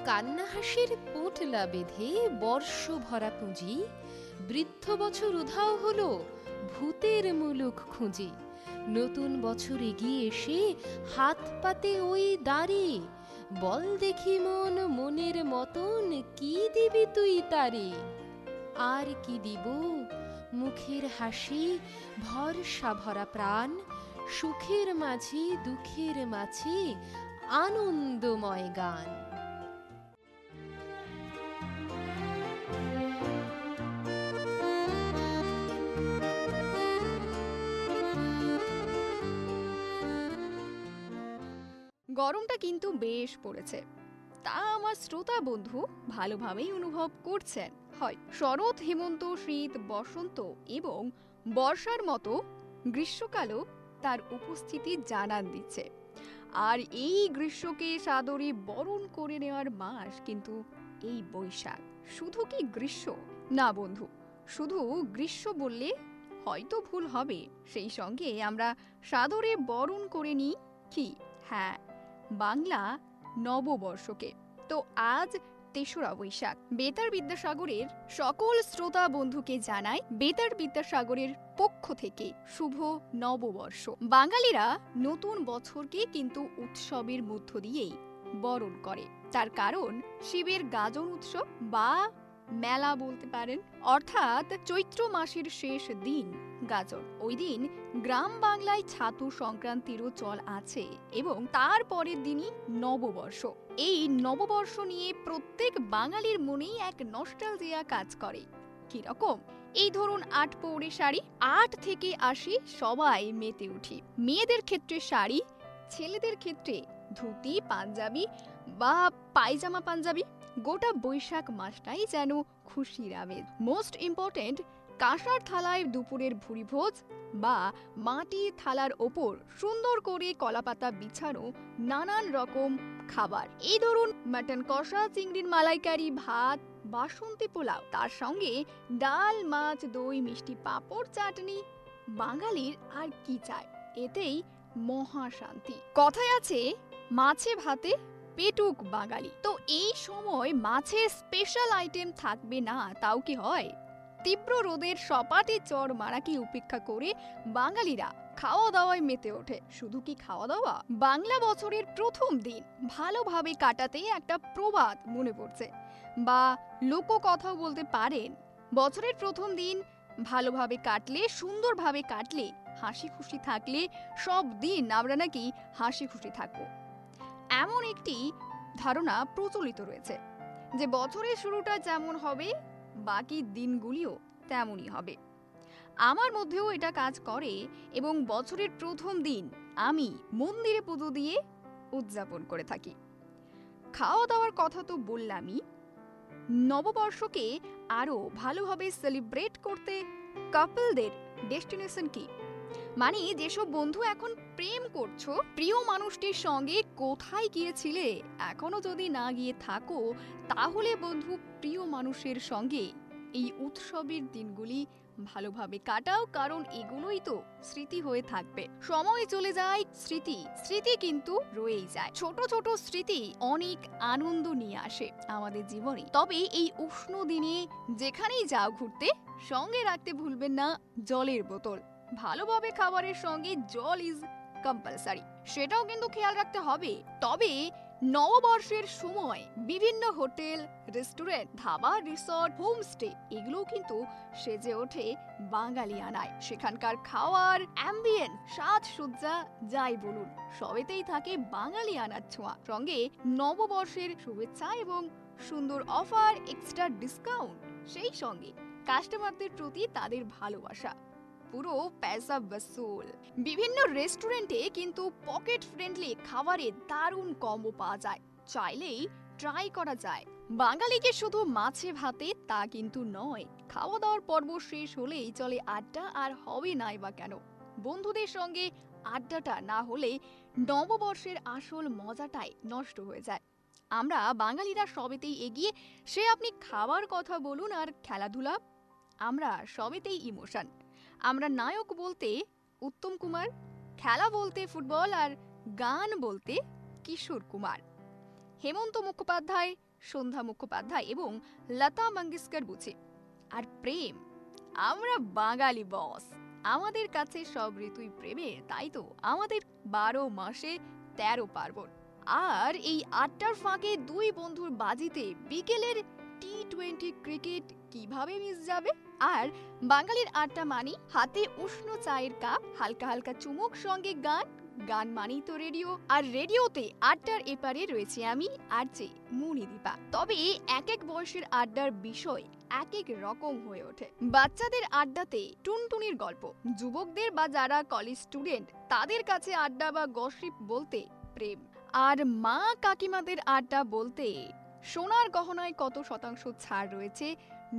কান্না হাসির পোঁটলা বেঁধে বর্ষ ভরা পুঁজি, বৃদ্ধ বছর উধাও হলো ভূতের মুলুক খুঁজি। নতুন বছর এগিয়ে এসে হাত পাতে ওই দাঁড়ে, বল দেখি মন মনের মতন কি দিবি তুই তারে। আর কি দিব, মুখের হাসি, ভরসা ভরা প্রাণ, সুখের মাঝে দুঃখের মাঝে আনন্দময় গান। গরমটা কিন্তু বেশ পড়েছে, তা আমার শ্রোতা বন্ধু ভালোভাবেই অনুভব করছেন। হয় শরৎ, হেমন্ত, শীত, বসন্ত এবং বর্ষার মতো গ্রীষ্মকালও তার উপস্থিতি জানান দিচ্ছে। আর এই গ্রীষ্মকে সাদরে বরণ করে নেওয়ার মাস কিন্তু এই বৈশাখ। শুধু কি গ্রীষ্ম না বন্ধু, শুধু গ্রীষ্ম বললে হয়তো ভুল হবে, সেই সঙ্গে আমরা সাদরে বরণ করে নিই কি, হ্যাঁ, বাংলা নববর্ষকে। তো আজ ৩রা বৈশাখ। বেতার বিদ্যাসাগরের সকল শ্রোতা বন্ধুকে জানাই বেতার বিদ্যাসাগরের পক্ষ থেকে শুভ নববর্ষ। বাঙালিরা নতুন বছরকে কিন্তু উৎসবের মধ্য দিয়েই বরণ করে। তার কারণ শিবের গাজন উৎসব বা মেলা বলতে পারেন, অর্থাৎ চৈত্র মাসের শেষ দিন গাজন। ওই দিন গ্রাম বাংলায় ছাতু সংক্রান্তিরও চল আছে এবং তার পরের দিনই নববর্ষ। এই নববর্ষ নিয়ে প্রত্যেক বাঙালির মনেই এক নস্টালজিয়া কাজ করে। কিরকম? এই ধরুন ৮ পৌরে শাড়ি, ৮ থেকে ৮০ সবাই মেতে উঠি। মেয়েদের ক্ষেত্রে শাড়ি, ছেলেদের ক্ষেত্রে ধুতি, পাঞ্জাবি বা পায়জামা পাঞ্জাবি। গোটা বৈশাখ মাসটাই যেন খুশির আমেজ। মোস্ট ইম্পর্টেন্ট, কাঁসার থালায় দুপুরের ভুরিভোজ বা মাটির থালার ওপর সুন্দর করে কলাপাতা বিছানো নানান রকম খাবার। এই ধরুন মাটন কষা, চিংড়ির মালাইকারি, ভাত, বাসন্তী পোলাও, তার সঙ্গে ডাল, মাছ, দই, মিষ্টি, পাঁপড়, চাটনি। বাঙালির আর কি চায়, এতেই মহাশান্তি। কথায় আছে মাছে ভাতে পেটুক বাঙালি। তো এই সময় মাছের স্পেশাল আইটেম থাকবে না তাও কি হয়? তীব্র রোদের সপাটে চড় মারাকে উপেক্ষা করে বাঙালিরা খাওয়া দাওয়ায় মেতে ওঠে। শুধু কি খাওয়া দাওয়া? বাংলা বছরের প্রথম দিন ভালোভাবে কাটাতে একটা প্রবাদ মনে পড়ছে, বা লোককথাও বলতে পারেন। বছরের প্রথম দিন ভালোভাবে কাটলে, সুন্দরভাবে কাটলে, হাসি খুশি থাকলে সব দিন আমরা নাকি হাসি খুশি থাকবো, এমন একটি ধারণা প্রচলিত রয়েছে যে বছরের শুরুটা যেমন হবে বাকি দিনগুলিও তেমনই হবে। আমার মধ্যেও এটা কাজ করে এবং বছরের প্রথম দিন আমি মন্দিরে পুজো দিয়ে উদযাপন করে থাকি। খাওয়া দাওয়ার কথা তো বললামই, নববর্ষকে আরো ভালোভাবে সেলিব্রেট করতে কাপলদের ডেস্টিনেশন কি, মানে যেসব বন্ধু এখন প্রেম করছো, প্রিয় মানুষটির সঙ্গে কোথায় গিয়েছিলে? এখনো যদি না গিয়ে থাকো তাহলে বন্ধু প্রিয় মানুষের সঙ্গে এই উৎসবের দিনগুলি ভালোভাবে কাটাও, কারণ এগুলোই তো স্মৃতি হয়ে থাকবে। সময় চলে যায়, স্মৃতি স্মৃতি কিন্তু রয়েই যায়। ছোট ছোট স্মৃতি অনেক আনন্দ নিয়ে আসে আমাদের জীবনে। তবে এই উষ্ণ দিনে যেখানেই যাও ঘুরতে, সঙ্গে রাখতে ভুলবেন না জলের বোতল। ভালোভাবে খাবারের সঙ্গে জল ইজ কম্পালসারি, সেটাও কিন্তু খেয়াল রাখতে হবে। তবে নববর্ষের সময় বিভিন্ন hotel, restaurant, dhaba, resort, homestay এগুলোও কিন্তু সেজে ওঠে বাঙালিয়ানায়। সেখানকার খাওয়ার অ্যাম্বিয়েন্স, সাজসজ্জা যাই বলুন, সবেতেই থাকে বাঙালিয়ানার ছোঁয়া। সঙ্গে নববর্ষের শুভেচ্ছা এবং সুন্দর অফার, এক্সট্রা ডিসকাউন্ট, সেই সঙ্গে কাস্টমারদের প্রতি তাদের ভালোবাসা, পুরো পয়সা বসুল। বিভিন্ন রেস্টুরেন্টে কিন্তু পকেট ফ্রেন্ডলি খাবারের দারুণ কম্বো পাওয়া যায়, চাইলেই ট্রাই করা যায়। বাঙালিকে শুধু মাছে ভাতে তা কিন্তু নয়, খাওয়া দাওয়ার পর্ব শেষ হলেই চলে আড্ডা, আর হবে নাই বা কেন। বন্ধুদের সঙ্গে আড্ডাটা না হলে নববর্ষের আসল মজাটাই নষ্ট হয়ে যায়। আমরা বাঙালিরা সবেতেই এগিয়ে, সে আপনি খাবার কথা বলুন আর খেলাধুলা, আমরা সবেতেই ইমোশন। আমরা নায়ক বলতে উত্তম কুমার, খেলা বলতে ফুটবল, আর গান বলতে কিশোর কুমার। হেমন্ত মুখোপাধ্যায় সন্ধ্যা মুখোপাধ্যায় এবং লতা মঙ্গেশকর বুঝি। আর প্রেম, আমরা বাঙালি বস, আমাদের কাছে সব ঋতুই প্রেমের, তাই তো আমাদের 12 মাসে 13 পার্বণ। আর এই আড্ডার ফাঁকে দুই বন্ধুর বাজিতে বিকেলের T20 ক্রিকেট কিভাবে মিস যাবে? আর বাঙালির আড্ডা মানি হাতে উষ্ণ চায়ের কাপ, হালকা হালকা চুমুক, সঙ্গে গান। গান মানেই তো রেডিও, আর রেডিওতে আড্ডার এপারে রয়েছে আমি আরজে মনিদীপা। তবে এক এক বয়সের আড্ডার বিষয় এক এক রকম হয়ে ওঠে। বাচ্চাদের আড্ডাতে টুনটুনির গল্প, যুবকদের বা যারা কলেজ স্টুডেন্ট তাদের কাছে আড্ডা বা গসিপ বলতে প্রেম, আর মা কাকিমাদের আড্ডা বলতে সোনার গহনায় কত শতাংশ ছাড় রয়েছে,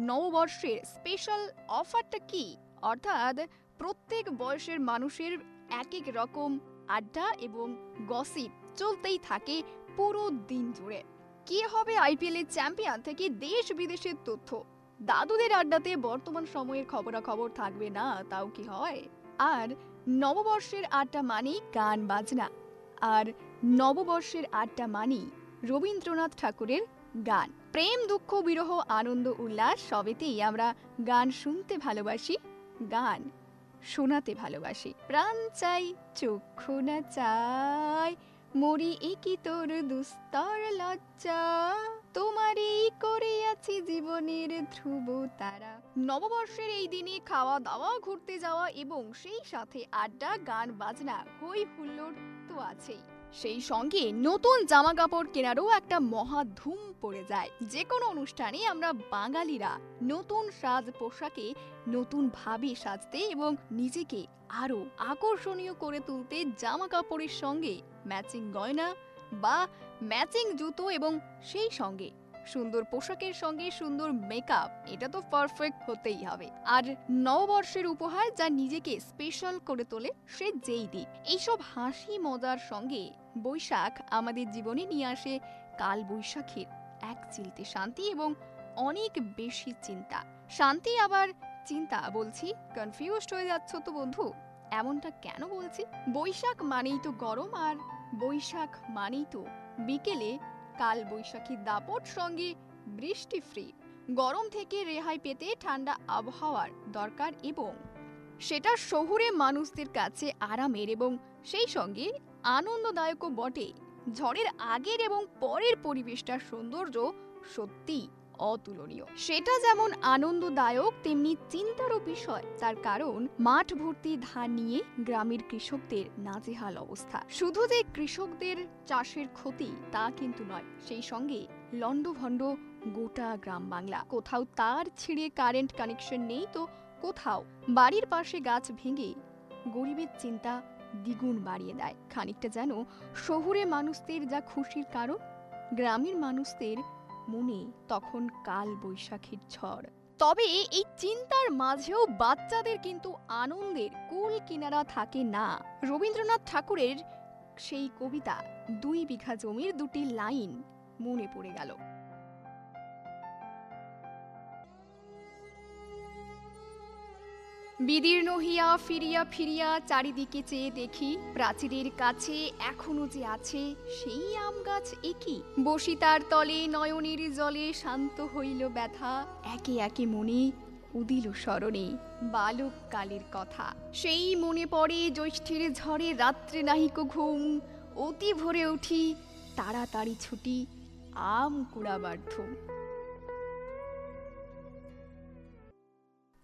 নববর্ষের স্পেশাল অফারটা কি, অর্থাৎ প্রত্যেক বয়সের মানুষের এক এক রকম আড্ডা এবং গসিপ চলতেই থাকে পুরো দিন জুড়ে। কে হবে আইপিএল এর চ্যাম্পিয়ন থেকে দেশ বিদেশের তথ্য। দাদুদের আড্ডাতে বর্তমান সময়ের খবরাখবর থাকবে না, তাও কি হয়? আর নববর্ষের আড্ডা মানেই গান বাজনা, আর নববর্ষের আড্ডা মানেই রবীন্দ্রনাথ ঠাকুরের গান। প্রেম, দুঃখ, বিরহ, আনন্দ, উল্লাস সবেতেই আমরা গান শুনতে ভালোবাসি, গান শোনাতে ভালোবাসি। প্রাণ চাই, চক্ষু না চাই, মরি একি তোর দুস্তর লজ্জা, তোমারই করে আছি জীবনের ধ্রুব তারা। নববর্ষের এই দিনে খাওয়া দাওয়া, ঘুরতে যাওয়া এবং সেই সাথে আড্ডা, গান বাজনা, হই হুল্লোড় তো আছেই। সেই সঙ্গে নতুন জামা কাপড় কেনারও একটা মহা ধুম পড়ে যায়। যে কোনো অনুষ্ঠানে আমরা বাঙালিরা নতুন সাজ পোশাকে নতুন ভাবে সাজতে এবং নিজেকে আরো আকর্ষণীয় করে তুলতে জামা কাপড়ের সঙ্গে ম্যাচিং গয়না বা ম্যাচিং জুতো এবং সেই সঙ্গে সুন্দর পোশাকের সঙ্গে সুন্দর মেকআপ, এটা তো পারফেক্ট হতেই হবে। আর নববর্ষের উপহার যা নিজেকে স্পেশাল করে তোলে সে যেই দিক। এইসব হাসি মজার সঙ্গে বৈশাখ আমাদের জীবনে নিয়ে আসে কাল বৈশাখীর এক চিলতে শান্তি এবং অনেক বেশি চিন্তা। শান্তি আবার চিন্তা বলছি, কনফিউজড হয়ে যাচ্ছ তো বন্ধু? এমনটা কেন বলছি? বৈশাখ মানেই তো গরম, আর বৈশাখ মানেই তো বিকেলে কাল বৈশাখী দাপট, সঙ্গে বৃষ্টি ফ্রি। গরম থেকে রেহাই পেতে ঠান্ডা আবহাওয়ার দরকার এবং সেটা শহুরে মানুষদের কাছে আরামের এবং সেই সঙ্গে আনন্দদায়কও বটে। ঝড়ের আগের এবং পরের পরিবেশটার সৌন্দর্য সত্যি অতুলনীয়। সেটা যেমন আনন্দদায়ক তেমনি চিন্তারও বিষয়, তার কারণ মাঠ ভর্তি ধান নিয়ে গ্রামের কৃষকদের নাজেহাল অবস্থা। শুধু যে কৃষকদের চাষের ক্ষতি তা কিন্তু নয়, সেই সঙ্গে লন্ডভন্ড গোটা গ্রাম বাংলা। কোথাও তার ছিঁড়ে কারেন্ট কানেকশন নেই, তো কোথাও বাড়ির পাশে গাছ ভেঙে গরিবের চিন্তা দ্বিগুণ বাড়িয়ে দেয়। খানিকটা যেন শহুরে মানুষদের যা খুশির কারণ, গ্রামের মানুষদের মনে তখন কাল বৈশাখীর ঝড়। তবে এই চিন্তার মাঝেও বাচ্চাদের কিন্তু আনন্দের কুল কিনারা থাকে না। রবীন্দ্রনাথ ঠাকুরের সেই কবিতা 2 বিঘা জমির 2টি লাইন মনে পড়ে গেল। বিদীর্ণ হিয়া ফিরিয়া ফিরিয়া চারিদিকে চেয়ে দেখি, প্রাচীরের কাছে এখনো যে আছে সেই আম গাছ একই। বসি তার তলে নয়নের জলে শান্ত হইল ব্যথা, একে একে মনে উদিল স্মরণে বালক কালের কথা। সেই মনে পড়ে জ্যৈষ্ঠের ঝড়ে রাত্রে নাহিক ঘুম, অতি ভোরে উঠি তাড়াতাড়ি ছুটি আম কুড়াবার ধুম।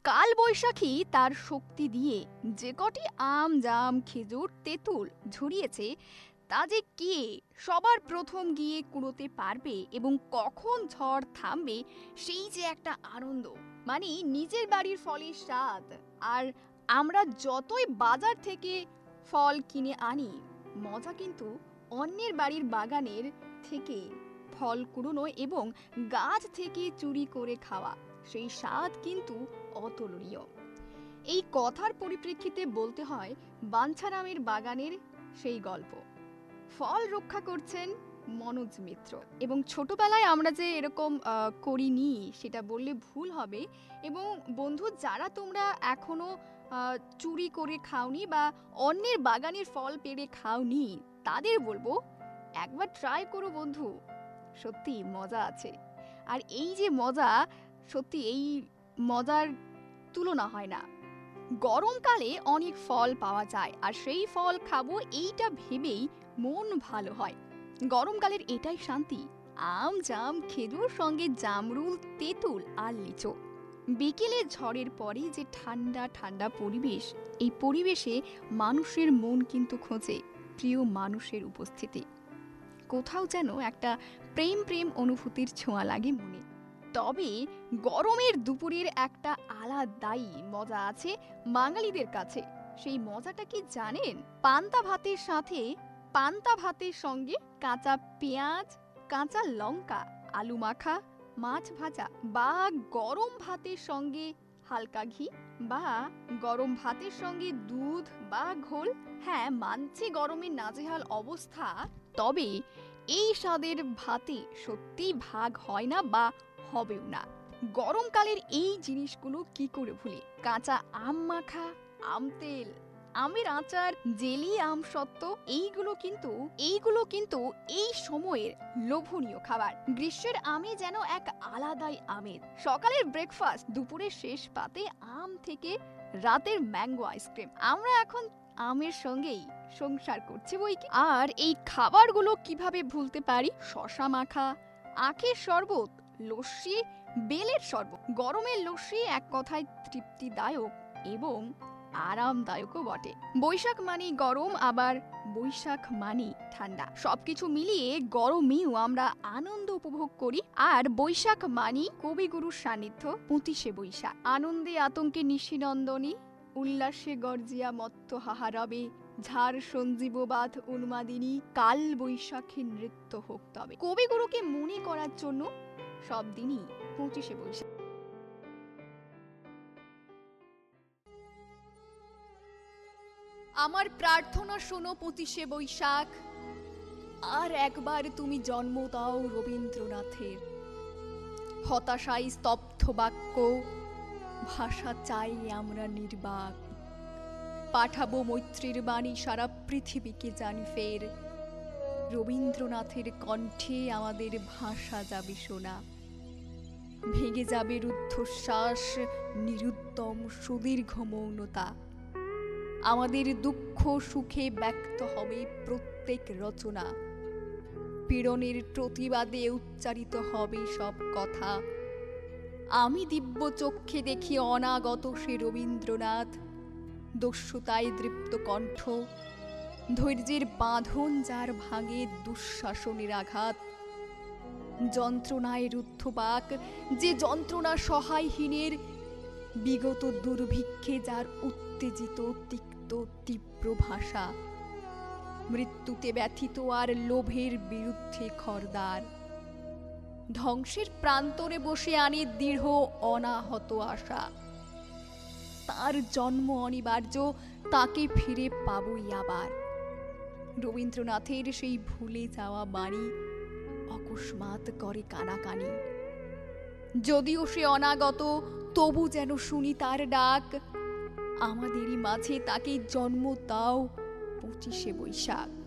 কাল বৈশাখী তার শক্তি দিয়ে যে কটি আম, জাম, খেজুর, তেঁতুল ঝরিয়েছে তা যে কে সবার প্রথম গিয়ে কুড়োতে পারবে এবং কখন ঝড় থামবে সেই যে একটা আনন্দ, মানে নিজের বাড়ির ফলের স্বাদ। আর আমরা যতই বাজার থেকে ফল কিনে আনি, মজা কিন্তু অন্যের বাড়ির বাগানের থেকে ফল কুড়োনো এবং গাছ থেকে চুরি করে খাওয়া, সেই স্বাদ কিন্তু অতুলনীয়। এই কথার পরিপ্রেক্ষিতে বলতে হয় বাঞ্ছারামের বাগানের সেই গল্প। ফল রক্ষা করছেন মনোজ মিত্র। এবং ছোটবেলায় আমরা যে এরকম করিনি সেটা বললে ভুল হবে। এবং বন্ধু, যারা তোমরা এখনো চুরি করে খাওনি বা অন্যের বাগানের ফল পেড়ে খাওনি, তাদের বলবো একবার ট্রাই করো বন্ধু। সত্যি মজা আছে। আর এই যে মজা, সত্যি এই মজার তুলনা হয় না। গরমকালে অনেক ফল পাওয়া যায়, আর সেই ফল খাবো এইটা ভেবেই মন ভালো হয়। গরমকালের এটাই শান্তি, আম জাম খেজুর, সঙ্গে জামরুল, তেঁতুল আর লিচু। বিকেলে ঝড়ের পরে যে ঠান্ডা ঠান্ডা পরিবেশ, এই পরিবেশে মানুষের মন কিন্তু খোঁজে প্রিয় মানুষের উপস্থিতি। কোথাও যেন একটা প্রেম প্রেম অনুভূতির ছোঁয়া লাগে মনে। তবে গরমের দুপুরের একটা আলাদাই মজা আছে বাঙালিদের কাছে। সেই মজাটা কি জানেন? পান্তা ভাতের সঙ্গে কাঁচা পেঁয়াজ, কাঁচা লঙ্কা, আলু মাখা, মাছ ভাজা, বা গরম ভাতের সঙ্গে হালকা ঘি, বা গরম ভাতের সঙ্গে দুধ বা ঘোল। হ্যাঁ, মানছি গরমের নাজেহাল অবস্থা, তবে এই স্বাদের ভাতে সত্যি ভাগ হয় না বা হবেও না। গরমকালের এই জিনিসগুলো কি করে ভুলি? কাঁচা আম মাখা, আম তেল, আমের আচার, জেলি, আম সত্ত্ব, এইগুলো কিন্তু এই সময়ের লোভনীয় খাবার। গ্রীষ্মের আমে যেন এক আলাদাই আমেজ। সকালের ব্রেকফাস্ট, দুপুরের শেষ পাতে আম থেকে রাতের ম্যাঙ্গো আইসক্রিম। আমরা এখন আমের সঙ্গেই সংসার করছি বই কি। আর এই খাবারগুলো কিভাবে ভুলতে পারি? শশা মাখা, আখের শরবত, লস্যি, বেলের শরবত। গরমের লস্যি এক কথায় তৃপ্তিদায়ক এবং আরামদায়কও বটে। বৈশাখ মানেই গরম, আবার বৈশাখ মানেই ঠান্ডা। সবকিছু মিলিয়ে গরমেও আমরা আনন্দ উপভোগ করি। আর বৈশাখ মানেই কবিগুরুর সান্নিধ্য, ২৫শে বৈশাখ। আনন্দে আতঙ্কে নিশিনন্দনী, উল্লাসে গর্জিয়া মত্ত হাহারবে, ঝাড় সঞ্জীববাদ উন্মাদিনী, কাল বৈশাখী নৃত্য হোক তবে। কবিগুরুকে মনে করার জন্য সব দিনই ২৫শে বৈশাখ। আমার প্রার্থনা শোনো ২৫শে বৈশাখ, আর একবার তুমি জন্ম দাও রবীন্দ্রনাথের। হতাশায় স্তব্ধ বাক্য, ভাষা চাই আমরা নির্বাক। পাঠাবো মৈত্রীর বাণী সারা পৃথিবীকে জানি ফের। রবীন্দ্রনাথের কণ্ঠে আমাদের ভাষা যাবে শোনা। ভেঙে যাবে রুদ্ধশ্বাস, নিরুদ্যম সুদীর্ঘ মৌনতা। আমাদের দুঃখ সুখে ব্যক্ত হবে প্রত্যেক রচনা। পীড়নের প্রতিবাদে উচ্চারিত হবে সব কথা। আমি দিব্য চক্ষে দেখি অনাগত সে রবীন্দ্রনাথ। দস্যুতায় দৃপ্ত কণ্ঠ, ধৈর্যের বাঁধন যার ভাঙে দুঃশাসনের আঘাত। যন্ত্রণায় রুদ্ধ বাক, যে যন্ত্রণা সহায়হীনের। বিগত দুর্ভিক্ষে যার উত্তেজিত তিক্ত তীব্র ভাষা। মৃত্যুতে ব্যথিত আর লোভের বিরুদ্ধে খরদার। ধ্বংসের প্রান্তরে বসে আনে দৃঢ় অনাহত আশা। তার জন্ম অনিবার্য, তাকে ফিরে পাবই আবার। রবীন্দ্রনাথের সেই ভুলে যাওয়া বাণী অকস্মাৎ করে কানাকানি। যদিও সে অনাগত, তবু যেন শুনি তার ডাক। আমাদেরই মাঝে তাকে জন্ম দাও ২৫শে বৈশাখ।